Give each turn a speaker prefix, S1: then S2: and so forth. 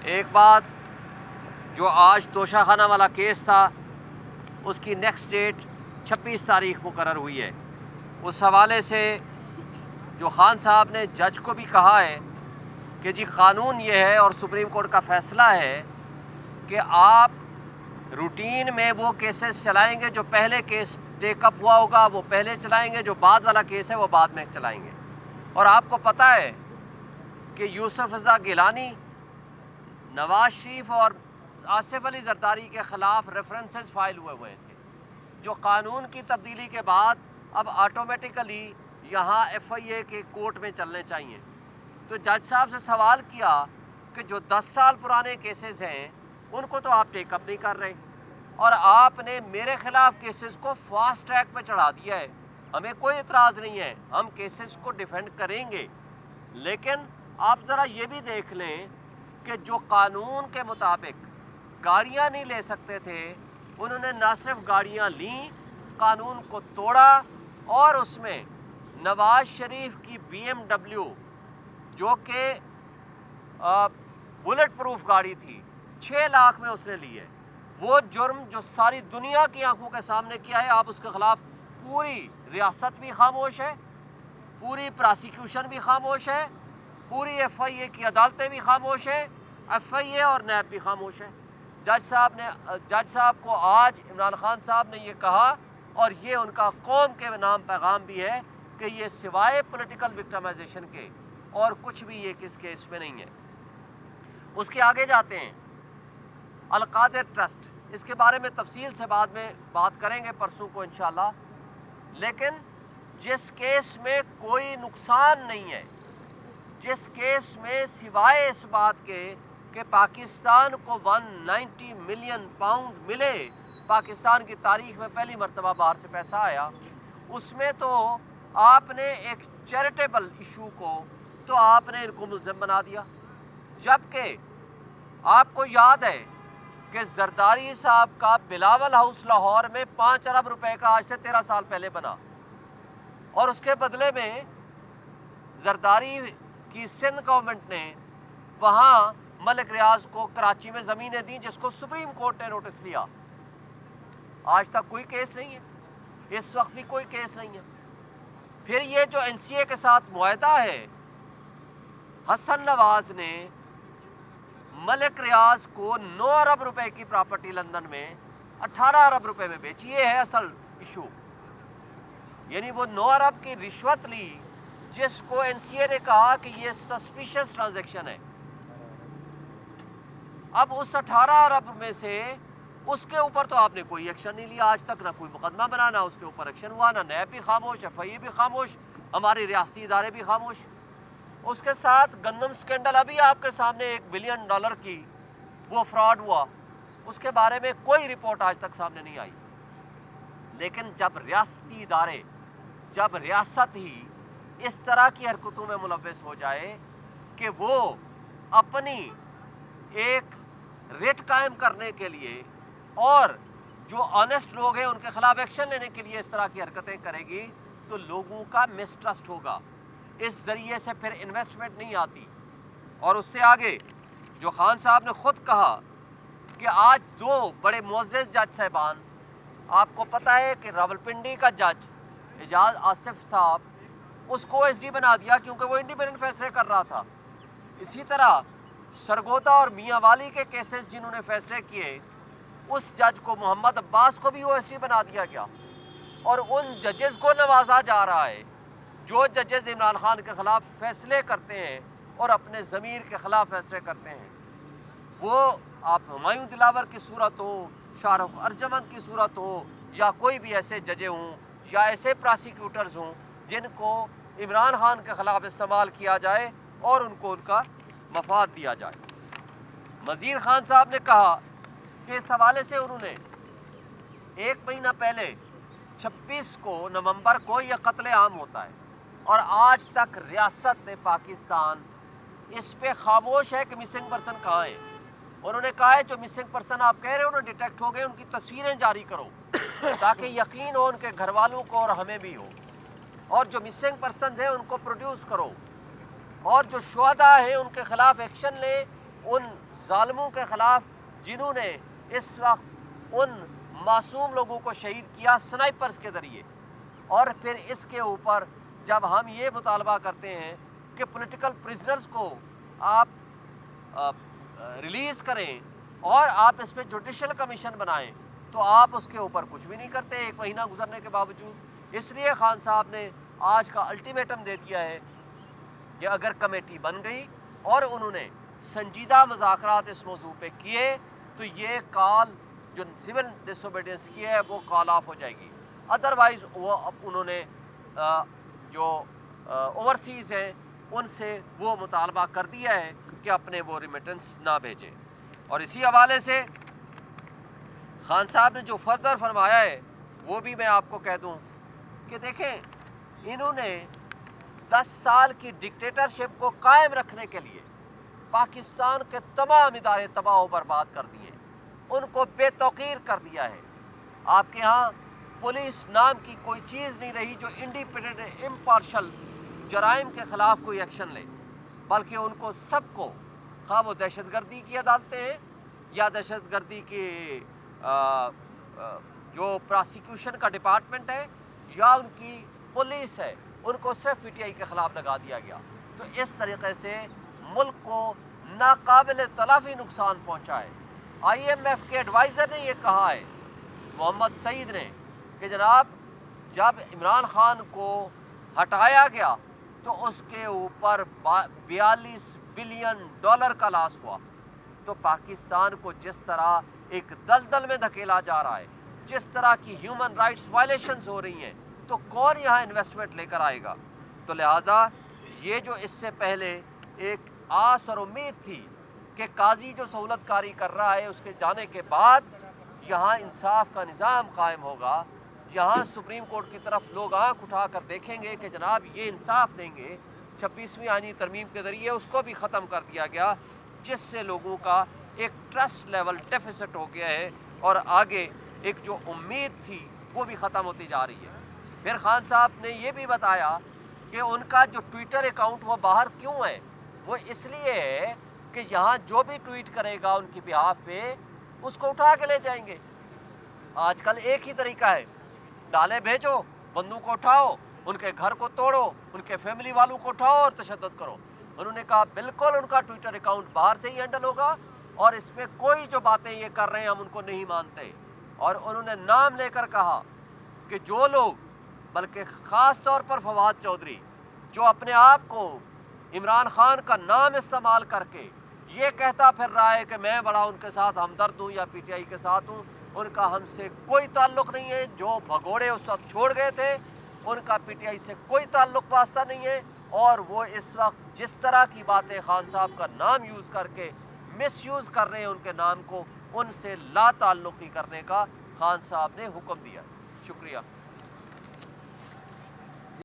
S1: ایک بات جو آج توشہ خانہ والا کیس تھا اس کی نیکسٹ ڈیٹ 26 تاریخ مقرر ہوئی ہے. اس حوالے سے جو خان صاحب نے جج کو بھی کہا ہے کہ جی قانون یہ ہے اور سپریم کورٹ کا فیصلہ ہے کہ آپ روٹین میں وہ کیسز چلائیں گے جو پہلے کیس ٹیک اپ ہوا ہوگا وہ پہلے چلائیں گے, جو بعد والا کیس ہے وہ بعد میں چلائیں گے. اور آپ کو پتہ ہے کہ یوسف رضا گیلانی, نواز شریف اور آصف علی زرداری کے خلاف ریفرنسز فائل ہوئے تھے جو قانون کی تبدیلی کے بعد اب آٹومیٹیکلی یہاں ایف آئی اے کے کورٹ میں چلنے چاہیے. تو جج صاحب سے سوال کیا کہ جو 10 سال پرانے کیسز ہیں ان کو تو آپ ٹیک اپ نہیں کر رہے اور آپ نے میرے خلاف کیسز کو فاسٹ ٹریک پہ چڑھا دیا ہے. ہمیں کوئی اعتراض نہیں ہے, ہم کیسز کو ڈیفینڈ کریں گے, لیکن آپ ذرا یہ بھی دیکھ لیں کہ جو قانون کے مطابق گاڑیاں نہیں لے سکتے تھے انہوں نے نہ صرف گاڑیاں لیں, قانون کو توڑا اور اس میں نواز شریف کی بی ایم ڈبلیو جو کہ بلٹ پروف گاڑی تھی 6 لاکھ میں اس نے لی ہے. وہ جرم جو ساری دنیا کی آنکھوں کے سامنے کیا ہے, آپ اس کے خلاف پوری ریاست بھی خاموش ہے, پوری پراسیکیوشن بھی خاموش ہے, پوری ایف آئی اے کی عدالتیں بھی خاموش ہیں, ایف آئی اے اور نیب بھی خاموش ہے. جج صاحب کو آج عمران خان صاحب نے یہ کہا اور یہ ان کا قوم کے نام پیغام بھی ہے کہ یہ سوائے پولیٹیکل وکٹمائزیشن کے اور کچھ بھی یہ کس کیس میں نہیں ہے. اس کے آگے جاتے ہیں القادر ٹرسٹ, اس کے بارے میں تفصیل سے بعد میں بات کریں گے پرسوں کو انشاءاللہ. لیکن جس کیس میں کوئی نقصان نہیں ہے, جس کیس میں سوائے اس بات کے کہ پاکستان کو 190 ملین پاؤنڈ ملے, پاکستان کی تاریخ میں پہلی مرتبہ باہر سے پیسہ آیا, اس میں تو آپ نے ایک چیریٹیبل ایشو کو تو آپ نے ان کو ملزم بنا دیا. جبکہ آپ کو یاد ہے کہ زرداری صاحب کا بلاول ہاؤس لاہور میں 5 ارب روپے کا آج سے 13 سال پہلے بنا اور اس کے بدلے میں زرداری کی سندھ گورنمنٹ نے وہاں ملک ریاض کو کراچی میں زمینیں دیں جس کو سپریم کورٹ نے نوٹس لیا. آج تک کوئی کیس نہیں ہے, اس وقت بھی کوئی کیس نہیں ہے. پھر یہ جو این سی اے کے ساتھ معاہدہ ہے, حسن نواز نے ملک ریاض کو 9 ارب روپے کی پراپرٹی لندن میں 18 ارب روپے میں بیچی. یہ ہے اصل ایشو, یعنی وہ 9 ارب کی رشوت لی جس کو این سی اے نے کہا کہ یہ سسپیشس ٹرانزیکشن ہے. اب اس 18 ارب میں سے اس کے اوپر تو آپ نے کوئی ایکشن نہیں لیا آج تک, نہ کوئی مقدمہ بنا, نہ اس کے اوپر ایکشن ہوا, نہ نیب بھی خاموش, ایف آئی اے بھی خاموش, ہماری ریاستی ادارے بھی خاموش. اس کے ساتھ گندم سکینڈل, ابھی آپ کے سامنے $1 بلین کی وہ فراڈ ہوا, اس کے بارے میں کوئی رپورٹ آج تک سامنے نہیں آئی. لیکن جب ریاستی ادارے, جب ریاست ہی اس طرح کی حرکتوں میں ملوث ہو جائے کہ وہ اپنی ایک ریٹ قائم کرنے کے لیے اور جو آنیسٹ لوگ ہیں ان کے خلاف ایکشن لینے کے لیے اس طرح کی حرکتیں کرے گی تو لوگوں کا مسٹرسٹ ہوگا, اس ذریعے سے پھر انویسٹمنٹ نہیں آتی. اور اس سے آگے جو خان صاحب نے خود کہا کہ آج 2 بڑے معزز جج صاحبان, آپ کو پتہ ہے کہ راولپنڈی کا جج اعجاز آصف صاحب اس کو ایس ڈی بنا دیا کیونکہ وہ انڈیپینڈنٹ فیصلے کر رہا تھا. اسی طرح سرگودا اور میاں والی کے کیسز جنہوں نے فیصلے کیے, اس جج کو محمد عباس کو بھی او ایس ڈی بنا دیا گیا. اور ان ججز کو نوازا جا رہا ہے جو ججز عمران خان کے خلاف فیصلے کرتے ہیں اور اپنے ضمیر کے خلاف فیصلے کرتے ہیں. وہ آپ ہمایوں دلاور کی صورت ہو, شاہ رخ ارجمند کی صورت ہو, یا کوئی بھی ایسے ججے ہوں یا ایسے پراسیکیوٹرز ہوں جن کو عمران خان کے خلاف استعمال کیا جائے اور ان کو ان کا مفاد دیا جائے. مزید خان صاحب نے کہا کہ اس حوالے سے انہوں نے 1 مہینہ پہلے 26 نومبر کو یہ قتل عام ہوتا ہے اور آج تک ریاست پاکستان اس پہ خاموش ہے کہ مسنگ پرسن کہاں ہے. انہوں نے کہا ہے جو مسنگ پرسن آپ کہہ رہے ہیں انہوں نے ڈیٹیکٹ ہو گئے, ان کی تصویریں جاری کرو تاکہ یقین ہو ان کے گھر والوں کو اور ہمیں بھی ہو, اور جو مسنگ پرسنز ہیں ان کو پروڈیوس کرو, اور جو شہداء ہیں ان کے خلاف ایکشن لیں, ان ظالموں کے خلاف جنہوں نے اس وقت ان معصوم لوگوں کو شہید کیا سنائپرز کے ذریعے، اور پھر اس کے اوپر جب ہم یہ مطالبہ کرتے ہیں کہ پولیٹیکل پرزنرز کو آپ ریلیز کریں اور آپ اس پہ جوڈیشل کمیشن بنائیں، تو آپ اس کے اوپر کچھ بھی نہیں کرتے 1 مہینہ گزرنے کے باوجود۔ اس لیے خان صاحب نے آج کا الٹیمیٹم دے دیا ہے کہ اگر کمیٹی بن گئی اور انہوں نے سنجیدہ مذاکرات اس موضوع پہ کیے تو یہ کال جو سول ڈس اوبیڈینس کی ہے وہ کال آف ہو جائے گی، ادروائز انہوں نے جو اوورسیز ہیں ان سے وہ مطالبہ کر دیا ہے کہ اپنے وہ ریمیٹنس نہ بھیجیں۔ اور اسی حوالے سے خان صاحب نے جو فردر فرمایا ہے وہ بھی میں آپ کو کہہ دوں کہ دیکھیں، انہوں نے 10 سال کی ڈکٹیٹرشپ کو قائم رکھنے کے لیے پاکستان کے تمام ادارے تباہ و برباد کر دیے، ان کو بے توقیر کر دیا ہے۔ آپ کے ہاں پولیس نام کی کوئی چیز نہیں رہی جو انڈیپینڈنٹ امپارشل جرائم کے خلاف کوئی ایکشن لے، بلکہ ان کو سب کو، خواہ وہ دہشت گردی کی عدالتیں ہیں یا دہشت گردی کی جو پراسیکیوشن کا ڈپارٹمنٹ ہے یا ان کی پولیس ہے، ان کو صرف پی ٹی آئی کے خلاف لگا دیا گیا۔ تو اس طریقے سے ملک کو ناقابل تلافی نقصان پہنچا ہے۔ آئی ایم ایف کے ایڈوائزر نے یہ کہا ہے، محمد سعید نے، کہ جناب جب عمران خان کو ہٹایا گیا تو اس کے اوپر 42 بلین ڈالر کا لاس ہوا۔ تو پاکستان کو جس طرح ایک دلدل میں دھکیلا جا رہا ہے، جس طرح کی ہیومن رائٹس وائلیشنز ہو رہی ہیں، تو کون یہاں انویسٹمنٹ لے کر آئے گا؟ تو لہٰذا یہ جو اس سے پہلے ایک آس اور امید تھی کہ قاضی جو سہولت کاری کر رہا ہے اس کے جانے کے بعد یہاں انصاف کا نظام قائم ہوگا، یہاں سپریم کورٹ کی طرف لوگ آنکھ اٹھا کر دیکھیں گے کہ جناب یہ انصاف دیں گے، 26ویں آئینی ترمیم کے ذریعے اس کو بھی ختم کر دیا گیا، جس سے لوگوں کا ایک ٹرسٹ لیول ڈیفیسٹ ہو گیا ہے اور آگے ایک جو امید تھی وہ بھی ختم ہوتی جا رہی ہے۔ پھر خان صاحب نے یہ بھی بتایا کہ ان کا جو ٹویٹر اکاؤنٹ وہ باہر کیوں ہے، وہ اس لیے ہے کہ یہاں جو بھی ٹویٹ کرے گا ان کی بہاف پہ اس کو اٹھا کے لے جائیں گے۔ آج کل ایک ہی طریقہ ہے، ڈالے بھیجو، بندوق کو اٹھاؤ، ان کے گھر کو توڑو، ان کے فیملی والوں کو اٹھاؤ اور تشدد کرو۔ انہوں نے کہا بالکل ان کا ٹویٹر اکاؤنٹ باہر سے ہی ہینڈل ہوگا اور اس میں کوئی جو باتیں یہ کر رہے ہیں ہم ان کو نہیں مانتے۔ اور انہوں نے نام لے کر کہا کہ جو لوگ، بلکہ خاص طور پر فواد چودھری، جو اپنے آپ کو عمران خان کا نام استعمال کر کے یہ کہتا پھر رہا ہے کہ میں بڑا ان کے ساتھ ہمدرد ہوں یا پی ٹی آئی کے ساتھ ہوں، ان کا ہم سے کوئی تعلق نہیں ہے۔ جو بھگوڑے اس وقت چھوڑ گئے تھے ان کا پی ٹی آئی سے کوئی تعلق واسطہ نہیں ہے، اور وہ اس وقت جس طرح کی باتیں خان صاحب کا نام یوز کر کے مس یوز کر رہے ہیں ان کے نام کو، ان سے لا تعلقی کرنے کا خان صاحب نے حکم دیا۔ شکریہ۔